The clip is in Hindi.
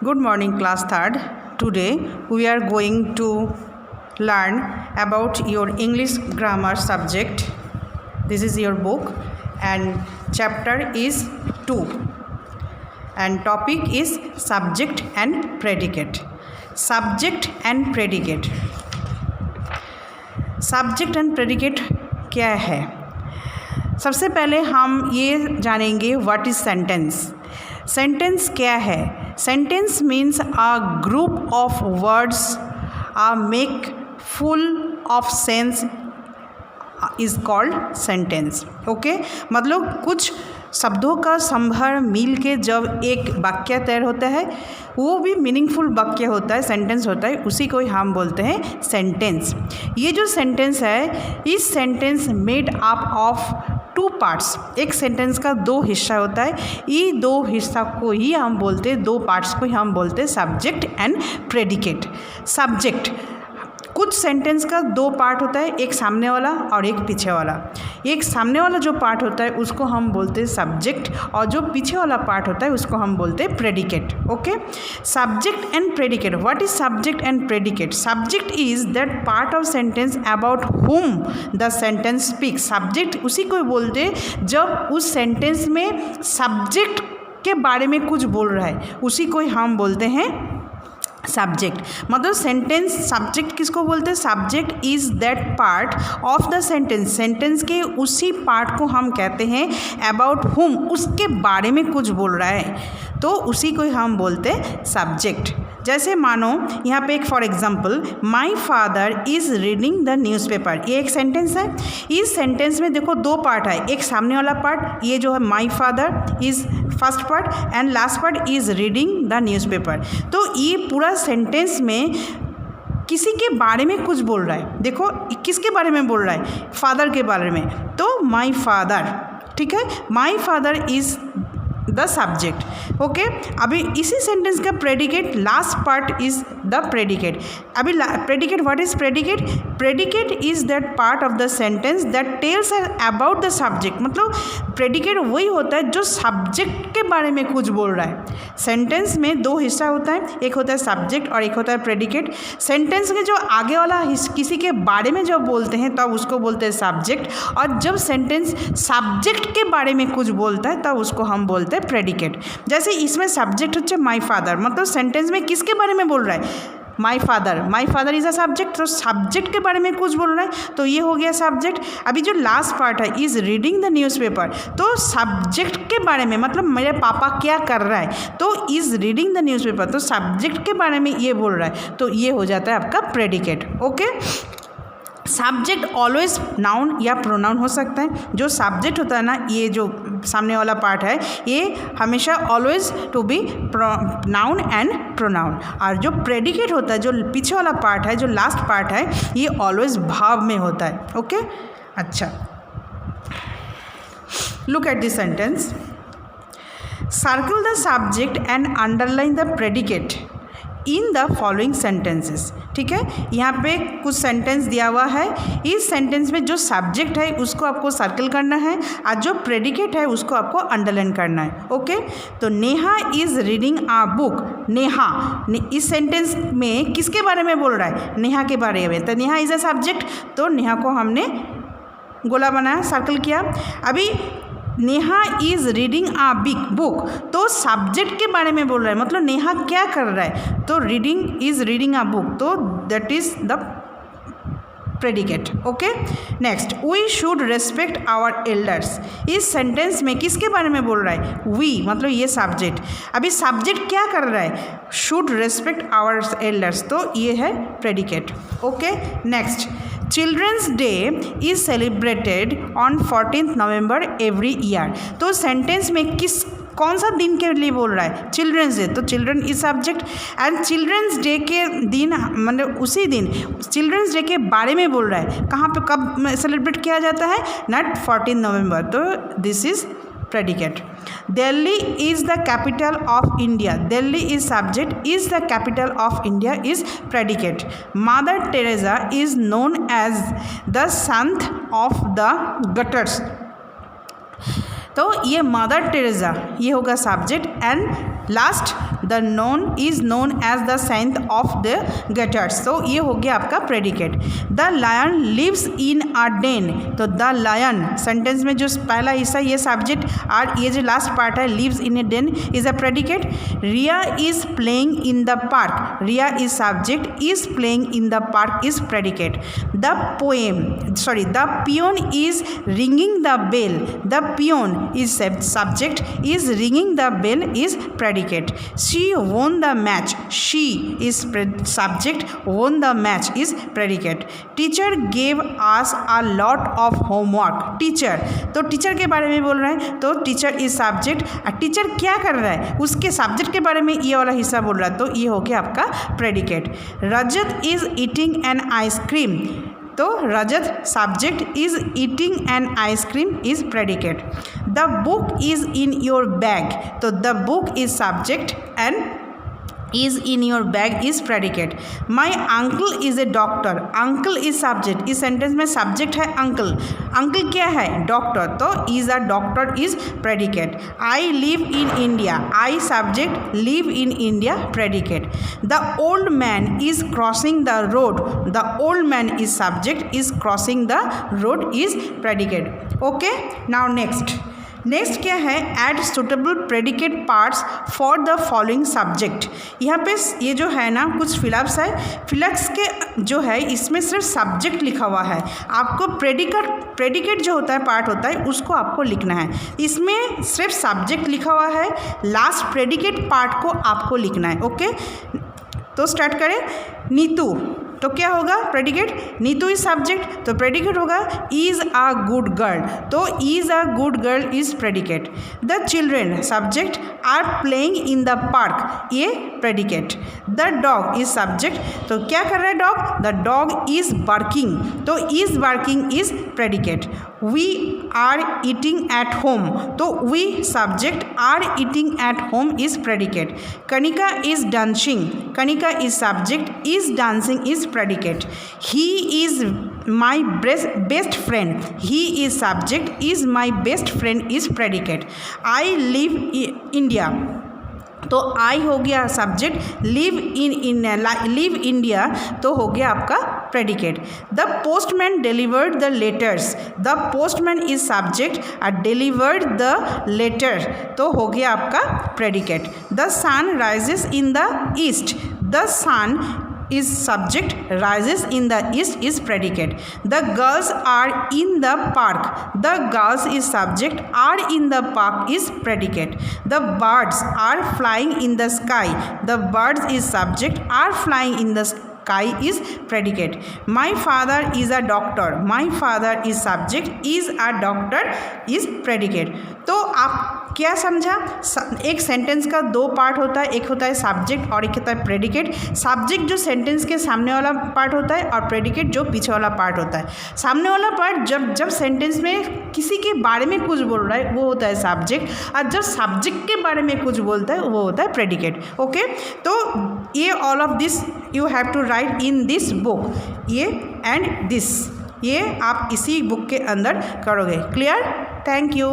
Good morning, class third. Today we are going to learn about your English grammar subject. This is your book and chapter is 2 and topic is subject and predicate. Subject and predicate. Subject and predicate क्या है? सबसे पहले हम ये जानेंगे व्हाट इज सेंटेंस. सेंटेंस क्या है? Sentence means a group of words are make full of sense is called sentence. Okay, मतलब कुछ शब्दों का संभर मिल के जब एक वाक्य तैयार होता है वो भी मीनिंगफुल वाक्य होता है, सेंटेंस होता है, उसी को हम बोलते हैं सेंटेंस. ये जो सेंटेंस है इस sentence made up of 2 parts. एक सेंटेंस का 2 हिस्सा होता है. ये 2 हिस्सा को ही हम बोलते हैं, 2 पार्ट्स को ही हम बोलते हैं सब्जेक्ट एंड प्रेडिकेट. सब्जेक्ट, कुछ सेंटेंस का 2 पार्ट होता है, एक सामने वाला और एक पीछे वाला. एक सामने वाला जो पार्ट होता है उसको हम बोलते हैं सब्जेक्ट और जो पीछे वाला पार्ट होता है उसको हम बोलते हैं predicate. Okay, subject and predicate. What is subject and predicate? Subject is that part of sentence about whom the sentence speak. Subject उसी को बोलते हैं जब उस सेंटेंस में सब्जेक्ट के बारे में कुछ बोल रहा है, उसी को हम बोलते हैं सब्जेक्ट. मतलब सेंटेंस सब्जेक्ट किसको बोलते हैं? Subject is that part of the sentence. Sentence के उसी पार्ट को हम कहते हैं अबाउट हुम, उसके बारे में कुछ बोल रहा है तो उसी को हम बोलते हैं सब्जेक्ट. जैसे मानो यहाँ पे एक for example, my father is reading the newspaper. ये एक सेंटेंस है. इस सेंटेंस में देखो 2 पार्ट है. एक सामने वाला पार्ट ये जो है my father is first part and last part is reading the newspaper. तो ये पूरा सेंटेंस में किसी के बारे में कुछ बोल रहा है. देखो किसके बारे में बोल रहा है? फादर के बारे में. तो माई फादर, ठीक है, my father is the subject. Okay, अभी इसी सेंटेंस का predicate last part is the predicate. अभी predicate, what is predicate? Predicate is that part of the sentence that tells about the subject. मतलब प्रेडिकेट वही होता है जो सब्जेक्ट के बारे में कुछ बोल रहा है. सेंटेंस में 2 हिस्सा होता है, एक होता है सब्जेक्ट और एक होता है प्रेडिकेट. सेंटेंस के जो आगे वाला किसी के बारे में जब बोलते हैं तब उसको बोलते हैं सब्जेक्ट, और जब सेंटेंस सब्जेक्ट के बारे में कुछ बोलता है तब उसको हम बोलते हैं प्रेडिकेट. जैसे इसमें सब्जेक्ट होता है माई फादर, मतलब सेंटेंस में किसके बारे में बोल रहा है? My father. My father is a subject, तो सब्जेक्ट के बारे में कुछ बोल रहा है तो ये हो गया सब्जेक्ट. अभी जो लास्ट पार्ट है इज रीडिंग द न्यूज़पेपर, तो सब्जेक्ट के बारे में, मतलब मेरे पापा क्या कर रहा है, तो इज रीडिंग द न्यूज़पेपर, तो सब्जेक्ट के बारे में ये बोल रहा है तो ये हो जाता है आपका predicate. Okay, subject always noun या प्रोनाउन हो सकता है. जो सब्जेक्ट होता है ना, ये जो सामने वाला पार्ट है ये हमेशा always to be noun and pronoun, और जो प्रेडिकेट होता है जो पीछे वाला पार्ट है, जो लास्ट पार्ट है, ये ऑलवेज भाव में होता है. ओके, अच्छा, look at this sentence. Circle the subject and underline the predicate in the following sentences. ठीक है, यहाँ पे कुछ सेंटेंस दिया हुआ है. इस सेंटेंस में जो सब्जेक्ट है उसको आपको सर्कल करना है और जो प्रेडिकेट है उसको आपको अंडरलाइन करना है. ओके, तो Neha is reading a book. Neha, इस सेंटेंस में किसके बारे में बोल रहा है? नेहा के बारे में. तो नेहा इज़ अ सब्जेक्ट, तो नेहा को हमने गोला बनाया, सर्कल किया. अभी Neha is reading a big book, तो सब्जेक्ट के बारे में बोल रहा है, मतलब नेहा क्या कर रहा है, तो reading is reading a book, तो that is the predicate. Okay, next, we should respect our elders. इस सेंटेंस में किसके बारे में बोल रहा है? वी, मतलब ये सब्जेक्ट. अभी सब्जेक्ट क्या कर रहा है? शुड रेस्पेक्ट आवर एल्डर्स, तो ये है predicate. Okay, next, children's day is celebrated on 14th November every year. तो सेंटेंस में कौन सा दिन के लिए बोल रहा है? चिल्ड्रंस डे, तो children is subject and children's day के दिन, मतलब उसी दिन चिल्ड्रंस डे के बारे में बोल रहा है. कहाँ पे कब सेलिब्रेट किया जाता है? नॉट 14th November, तो this is predicate. Delhi is the capital of India. Delhi is subject, is the capital of India is predicate. Mother Teresa is known as the saint of the gutters. तो ये मदर टेरेसा ये होगा subject and last the known is known as the saint of the gutters, तो ये हो गया आपका predicate. The lion lives in a den, तो द लायन सेंटेंस में जो पहला हिस्सा ये सब्जेक्ट और ये जो लास्ट पार्ट है lives in a den is a predicate. Riya is playing in the park, Riya is subject, is playing in the park is predicate. The peon is ringing the bell, the peon is subject, is ringing the bell is predicate. She won the match, she is subject, won the match is predicate। Teacher gave us a lot of homework, teacher, तो टीचर के बारे में बोल रहे हैं तो टीचर इज सब्जेक्ट, और टीचर क्या कर रहा है उसके सब्जेक्ट के बारे में ये वाला हिस्सा बोल रहा है, तो ये हो गया आपका predicate. Rajat is eating an ice cream, तो Rajat subject, is eating an ice cream is predicate. The book is in your bag, तो the book is subject and is in your bag is predicate। my uncle is a doctor, uncle is subject, इस सेंटेंस में सब्जेक्ट है अंकल, अंकल क्या है डॉक्टर, तो is a doctor is predicate। I live in India, I subject, live in India predicate। the old man is crossing the road, the old man is subject, is crossing the road is predicate। okay, now next क्या है, add suitable predicate parts for the following subject. यहाँ पे ये जो है ना कुछ फिलअप्स है, फिलअप्स के जो है इसमें सिर्फ सब्जेक्ट लिखा हुआ है, आपको प्रेडिकेट जो होता है पार्ट होता है उसको आपको लिखना है, इसमें सिर्फ सब्जेक्ट लिखा हुआ है, लास्ट प्रेडिकेट पार्ट को आपको लिखना है। ओके, तो स्टार्ट करें। नीतू, तो क्या होगा प्रेडिकेट, नीतू इज सब्जेक्ट, तो प्रेडिकेट होगा इज अ गुड गर्ल, तो is a good girl is predicate. The children subject are playing in the park, ये predicate. The dog is subject, तो क्या कर रहा है dog, the dog is barking, तो is barking is predicate. We are eating at home, तो we subject, are eating at home is predicate. Kanika is dancing, Kanika is subject, is dancing is predicate। he is my best friend, he is subject, is my best friend is predicate। I live in India, तो आई हो गया सब्जेक्ट, लिव इंडिया तो हो गया आपका predicate. The postman delivered the letters, the postman is subject, और डिलीवर्ड द लेटर तो हो गया आपका predicate. The sun rises in the east, the sun is subject, rises in the east is predicate। the girls are in the park, the girls is subject, are in the park is predicate। the birds are flying in the sky, the birds is subject, are flying in the sky is predicate। my father is a doctor, my father is subject, is a doctor is predicate। तो आप क्या समझा, एक सेंटेंस का दो पार्ट होता है, एक होता है सब्जेक्ट और एक होता है प्रेडिकेट। सब्जेक्ट जो सेंटेंस के सामने वाला पार्ट होता है और प्रेडिकेट जो पीछे वाला पार्ट होता है। सामने वाला पार्ट जब सेंटेंस में किसी के बारे में कुछ बोल रहा है वो होता है सब्जेक्ट, और जब सब्जेक्ट के बारे में कुछ बोलता है वो होता है प्रेडिकेट। ओके, तो ये all of this you have to write in this book, ये एंड दिस, ये आप इसी बुक के अंदर करोगे। क्लियर? Thank you.